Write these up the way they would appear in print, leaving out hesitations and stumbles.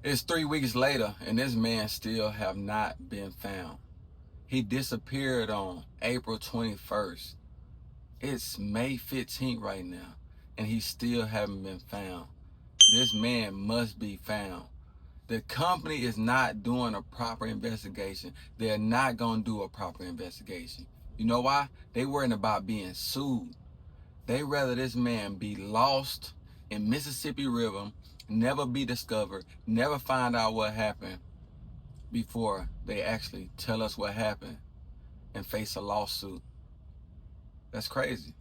It's 3 weeks later, and this man still have not been found. He disappeared on April 21st. It's May 15th right now, and he still haven't been found. This man must be found. The company is not doing a proper investigation. They're not going to do a proper investigation. You know why? They worrying about being sued. They rather this man be lost in Mississippi River, never be discovered, never find out what happened before they actually tell us what happened and face a lawsuit. That's crazy.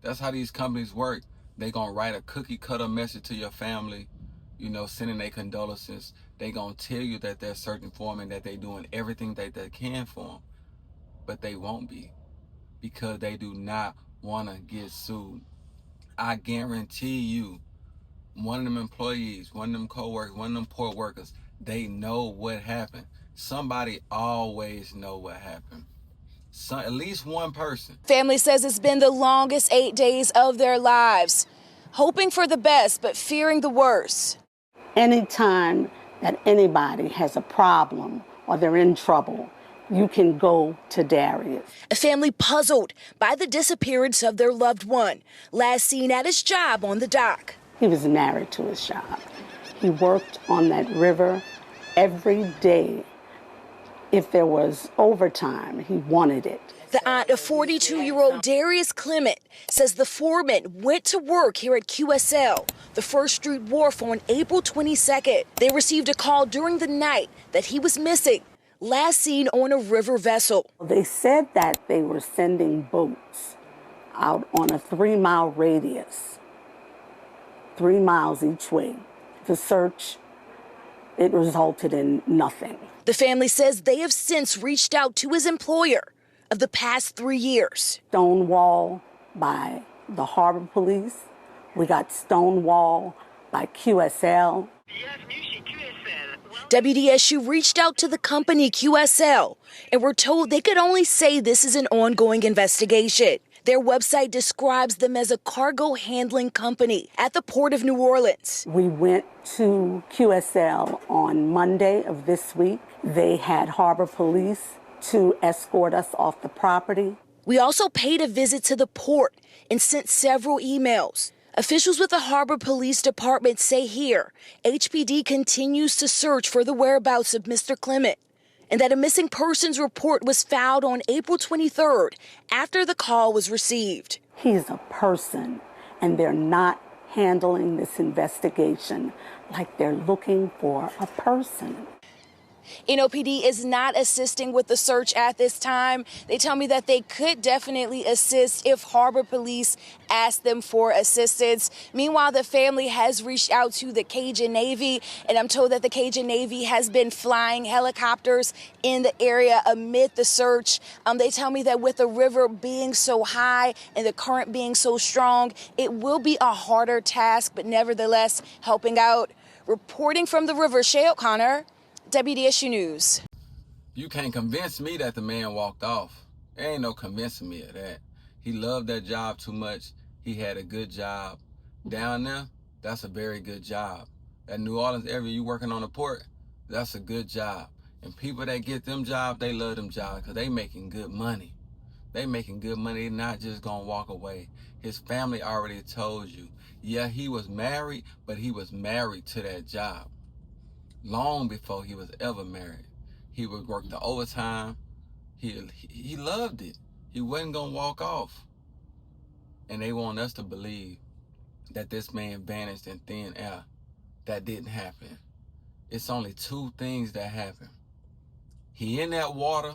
That's how these companies work. They gonna write a cookie cutter message to your family, sending their condolences. They gonna tell you that they're searching for them and that they doing everything that they can for them. But they won't be, because they do not wanna get sued. I guarantee you, one of them employees, one of them co-workers, one of them port workers, they know what happened. Somebody always know what happened. At least one person. Family says it's been the longest 8 days of their lives, hoping for the best but fearing the worst. Anytime that anybody has a problem or they're in trouble, you can go to Darius. A family puzzled by the disappearance of their loved one, last seen at his job on the dock. He was married to his job. He worked on that river every day. If there was overtime, he wanted it. The aunt of 42-year-old Darius Clement says the foreman went to work here at QSL, the First Street Wharf, on April 22nd. They received a call during the night that he was missing, last seen on a river vessel. They said that they were sending boats out on a 3-mile radius, 3 miles each way. The search, it resulted in nothing. The family says they have since reached out to his employer of the past 3 years. Stonewall by the Harbor Police. We got Stonewall by QSL. WDSU reached out to the company QSL and were told they could only say this is an ongoing investigation. Their website describes them as a cargo handling company at the Port of New Orleans. We went to QSL on Monday of this week. They had Harbor Police to escort us off the property. We also paid a visit to the port and sent several emails. Officials with the Harbor Police Department say here, HPD continues to search for the whereabouts of Mr. Clement, and that a missing persons report was filed on April 23rd after the call was received. He's a person, and they're not handling this investigation like they're looking for a person. NOPD is not assisting with the search at this time. They tell me that they could definitely assist if Harbor Police asked them for assistance. Meanwhile, the family has reached out to the Cajun Navy, and I'm told that the Cajun Navy has been flying helicopters in the area amid the search. They tell me that with the river being so high and the current being so strong, it will be a harder task, but nevertheless helping out. Reporting from the river, Shay O'Connor, WDSU News. You can't convince me that the man walked off. There ain't no convincing me of that. He loved that job too much. He had a good job. Down there, that's a very good job. That New Orleans area, you working on the port, that's a good job. And people that get them jobs, they love them jobs because they making good money. They making good money. They're not just going to walk away. His family already told you. Yeah, he was married, but he was married to that job. Long before he was ever married. He would work the overtime. He loved it. He wasn't going to walk off. And they want us to believe that this man vanished in thin air. That didn't happen. It's only 2 things that happen. He in that water,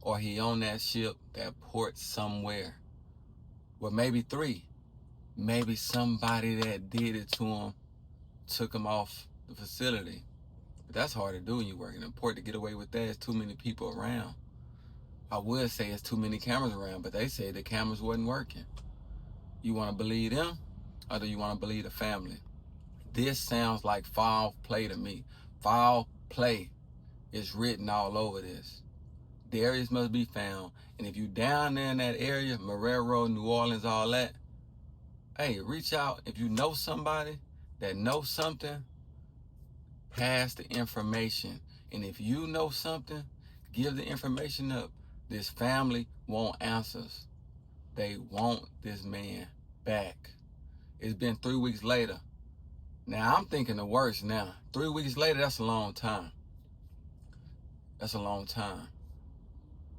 or he on that ship, that port somewhere. Well, maybe 3. Maybe somebody that did it to him took him off the facility. But that's hard to do when you're working in port. To get away with that, it's too many people around. I would say it's too many cameras around, but they say the cameras wasn't working. You want to believe them, or do you want to believe the family? This sounds like foul play to me. Foul play is written all over this. Darius must be found. And if you down there in that area, Marrero, New Orleans, all that, hey, reach out. If you know somebody that knows something, has the information. And if you know something, give the information up. This family want answers. They want this man back. It's been 3 weeks later. Now, I'm thinking the worst now. 3 weeks later, that's a long time. That's a long time.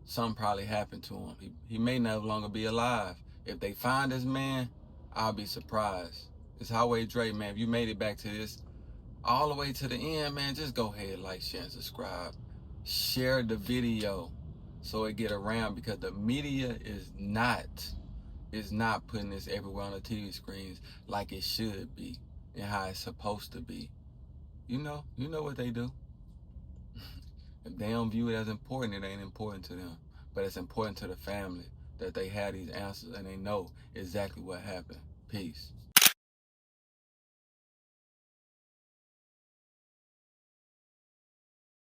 Something probably happened to him. He may no longer be alive. If they find this man, I'll be surprised. It's Highway Dre, man. If you made it back to this, all the way to the end, man, just go ahead, like, share, and subscribe. Share the video so it get around, because the media is not putting this everywhere on the TV screens like it should be and how it's supposed to be. You know what they do. If they don't view it as important, it ain't important to them. But it's important to the family that they have these answers and they know exactly what happened. Peace.